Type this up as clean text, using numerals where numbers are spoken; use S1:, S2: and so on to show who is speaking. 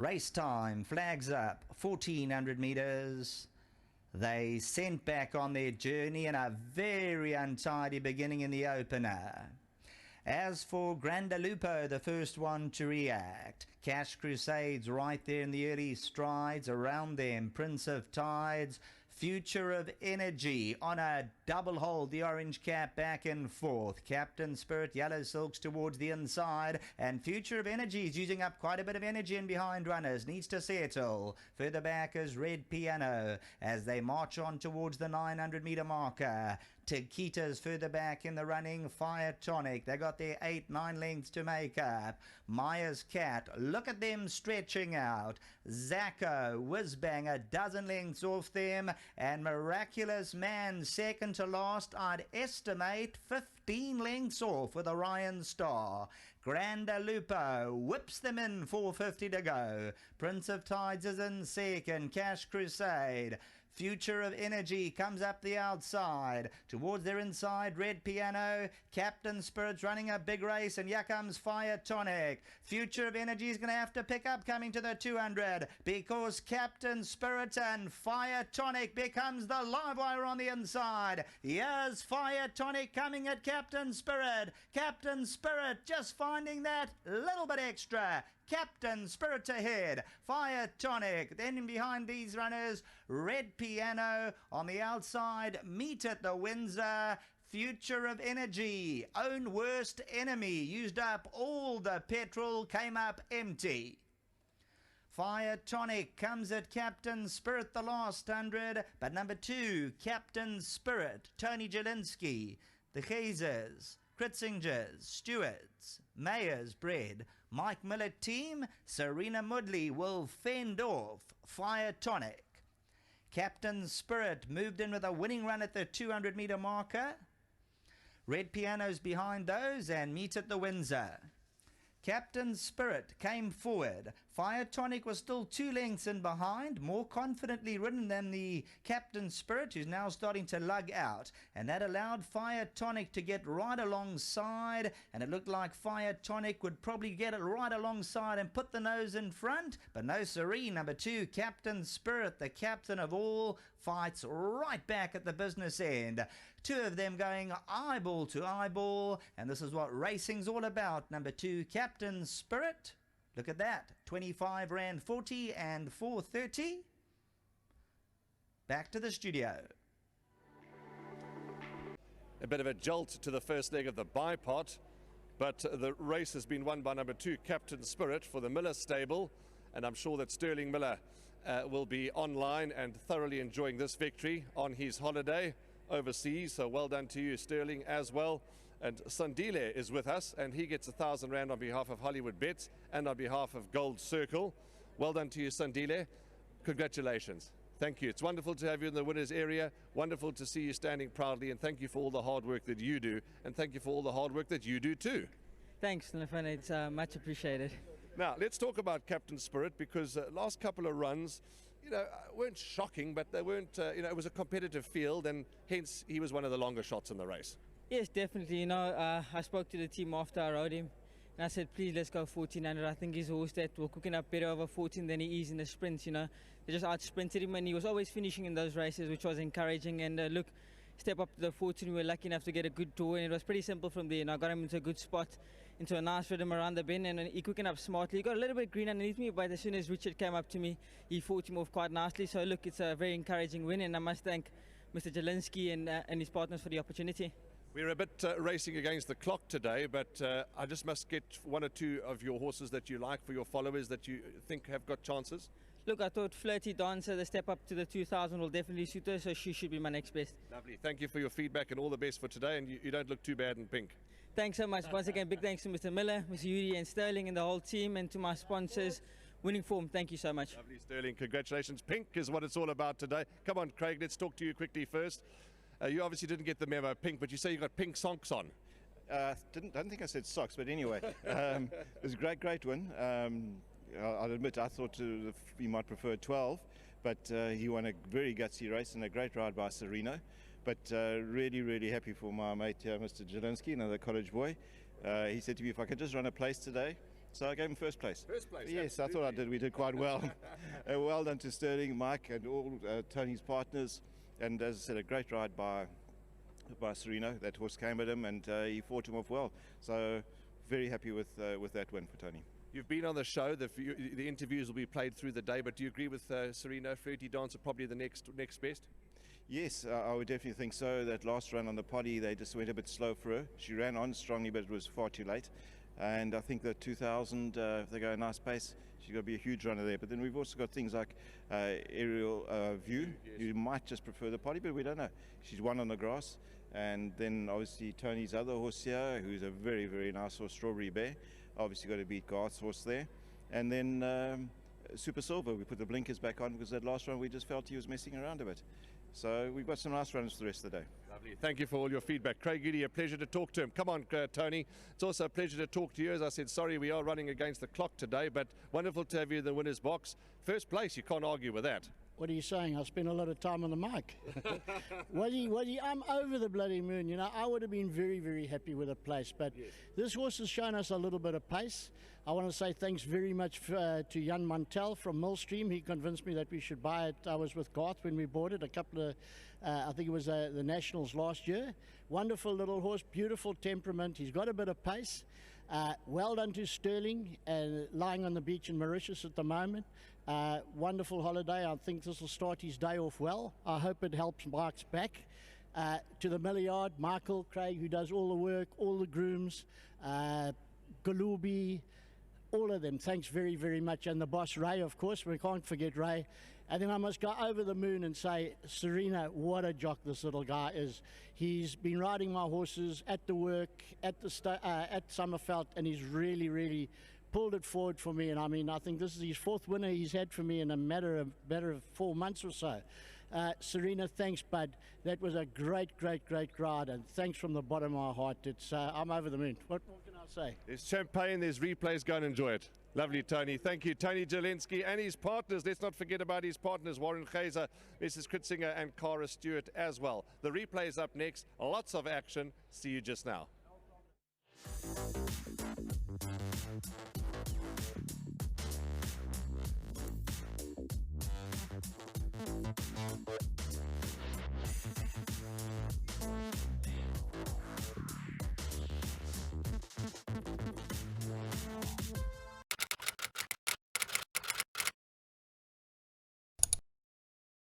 S1: Race time, flags up, 1400 metres. They sent back on their journey in a very untidy beginning in the opener. As for Grandalupo, the first one to react. Cash Crusades right there in the early strides. Around them, Prince of Tides, Future of Energy on a double hold. The orange cap back and forth. Captain Spirit, Yellow Silks towards the inside. And Future of Energy is using up quite a bit of energy in behind runners. Needs to settle. Further back is Red Piano as they march on towards the 900 metre marker. Taquita's further back in the running. Fire Tonic. They got their 8-9 lengths to make up. Maya's Cat. Look at them stretching out. Zacco, Whizbang, a dozen lengths off them. And Miraculous Man, second to last, I'd estimate 15 lengths off with Orion Star. Grandalupo whips them in, 4:50 to go. Prince of Tides is in second. Cash Crusade. Future of Energy comes up the outside. Towards their inside, Red Piano. Captain Spirit's running a big race, and here comes Fire Tonic. Future of Energy is going to have to pick up coming to the 200 because Captain Spirit and Fire Tonic becomes the live wire on the inside. Here's Fire Tonic coming at Captain Spirit. Captain Spirit just finding that little bit extra. Captain Spirit ahead, Fire Tonic, then in behind these runners, Red Piano on the outside, Meet at the Windsor, Future of Energy, Own Worst Enemy, used up all the petrol, came up empty. Fire Tonic comes at Captain Spirit the last 100, but number 2, Captain Spirit, Tony Jelinski, the Geysers, Kritzingers, Stewards, Mayers Bread, Mike Miller team, Serena Mudley will fend off Fire Tonic. Captain Spirit moved in with a winning run at the 200 metre marker. Red Piano's behind those and Meet at the Windsor. Captain Spirit came forward. Fire Tonic was still 2 lengths in behind, more confidently ridden than the Captain Spirit, who's now starting to lug out. And that allowed Fire Tonic to get right alongside, and it looked like Fire Tonic would probably get it right alongside and put the nose in front. But no siree, number 2, Captain Spirit, the captain of all, fights right back at the business end. 2 of them going eyeball to eyeball, and this is what racing's all about. Number 2, Captain Spirit, look at that, 25 Rand 40 and 430. Back to the studio.
S2: A bit of a jolt to the first leg of the bipod, but the race has been won by number 2, Captain Spirit, for the Miller stable, and I'm sure that Sterling Miller will be online and thoroughly enjoying this victory on his holiday overseas. So well done to you, Sterling, as well. And Sandile is with us, and he gets 1,000 Rand on behalf of Hollywoodbets and on behalf of Gold Circle. Well done to you, Sandile. Congratulations. Thank you. It's wonderful to have you in the winners area. Wonderful to see you standing proudly, and thank you for all the hard work that you do, and thank you for all the hard work that you do too.
S3: Thanks, Stefan. It's much appreciated.
S2: Now, let's talk about Captain Spirit, because last couple of runs, weren't shocking, but they weren't, it was a competitive field, and hence he was one of the longer shots in the race.
S3: Yes, definitely. I spoke to the team after I rode him, and I said, please, let's go 1400. I think he's a horse that will cooking up better over 14 than he is in the sprints. They just out-sprinted him, and he was always finishing in those races, which was encouraging. And look, step up to the 14, we were lucky enough to get a good tour, and it was pretty simple from there. I got him into a good spot, into a nice rhythm around the bend, and he cooking up smartly. He got a little bit green underneath me, but as soon as Richard came up to me, he fought him off quite nicely. So look, it's a very encouraging win, and I must thank Mr. Jelinski and his partners for the opportunity.
S2: We're a bit racing against the clock today, but I just must get 1 or 2 of your horses that you like for your followers that you think have got chances.
S3: Look, I thought Flirty Dancer, the step up to the 2000 will definitely suit her, so she should be my next best.
S2: Lovely. Thank you for your feedback, and all the best for today, and you don't look too bad in pink.
S3: Thanks so much. Once again, big thanks to Mr. Miller, Mr. Yuri and Sterling and the whole team, and to my sponsors. Winning form, thank you so much.
S2: Lovely, Sterling. Congratulations. Pink is what it's all about today. Come on, Craig, let's talk to you quickly first. You obviously didn't get the memo, Pink, but you say you got pink socks on.
S4: Don't think I said socks, but anyway, it was a great win. I'll admit I thought he might prefer 12, but he won a very gutsy race and a great ride by Sereno. But really happy for my mate here, Mr. Jelinski, another college boy. He said to me, if I could just run a place today, So I gave him first place.
S2: First place,
S4: Yes, I thought I did. We did quite well. Well done to Sterling, Mike, and all Tony's partners. And as I said, a great ride by Sereno. That horse came at him, and he fought him off well. So very happy with that win for Tony.
S2: You've been on the show. The interviews will be played through the day. But do you agree with Sereno? Flirty Dancer probably the next best.
S4: Yes, I would definitely think so. That last run on the poddy, they just went a bit slow for her. She ran on strongly, but it was far too late. And I think that 2000, if they go a nice pace, she's going to be a huge runner there. But then we've also got things like aerial view.
S2: Yes.
S4: You might just prefer the poddy, but we don't know. She's won on the grass. And then obviously Tony's other horse here, who's a very, very nice horse, Strawberry Bear. Obviously got to beat Garth's horse there. And then Super Silver, we put the blinkers back on because that last run we just felt he was messing around a bit. So we've got some nice runs for the rest of the day.
S2: Lovely. Thank you for all your feedback. Craig Goody, a pleasure to talk to him. Come on, Tony. It's also a pleasure to talk to you. As I said, sorry we are running against the clock today, but wonderful to have you in the winner's box. First place, you can't argue with that.
S5: What are you saying? I spent a lot of time on the mic. I'm over the bloody moon. You know, I would have been very, very happy with a place, but
S2: yes.
S5: This horse has shown us a little bit of pace. I want to say thanks very much to Jan Montel from Millstream. He convinced me that we should buy it. I was with Garth when we bought it a couple of, I think it was the Nationals last year. Wonderful little horse, beautiful temperament. He's got a bit of pace. Well done to Sterling, lying on the beach in Mauritius at the moment. Wonderful holiday. I think this will start his day off well. I hope it helps Mark's back. To the Milliard, Michael, Craig, who does all the work, all the grooms, Galubi, all of them. Thanks very, very much. And the boss, Ray, of course. We can't forget Ray. And then I must go over the moon and say, Serena, what a jock this little guy is. He's been riding my horses at the work, at Summerfeld, and he's really, really pulled it forward for me. And I mean, I think this is his fourth winner he's had for me in a matter of 4 months or so. Serena, thanks, bud. That was a great, great, great ride, and thanks from the bottom of my heart. I'm over the moon. What more can I say?
S2: There's champagne, there's replays. Go and enjoy it. Lovely, Tony. Thank you, Tony Jelensky, and his partners. Let's not forget about his partners, Warren Geyser, Mrs. Kritzinger, and Cara Stewart as well. The replay is up next. Lots of action. See you just now.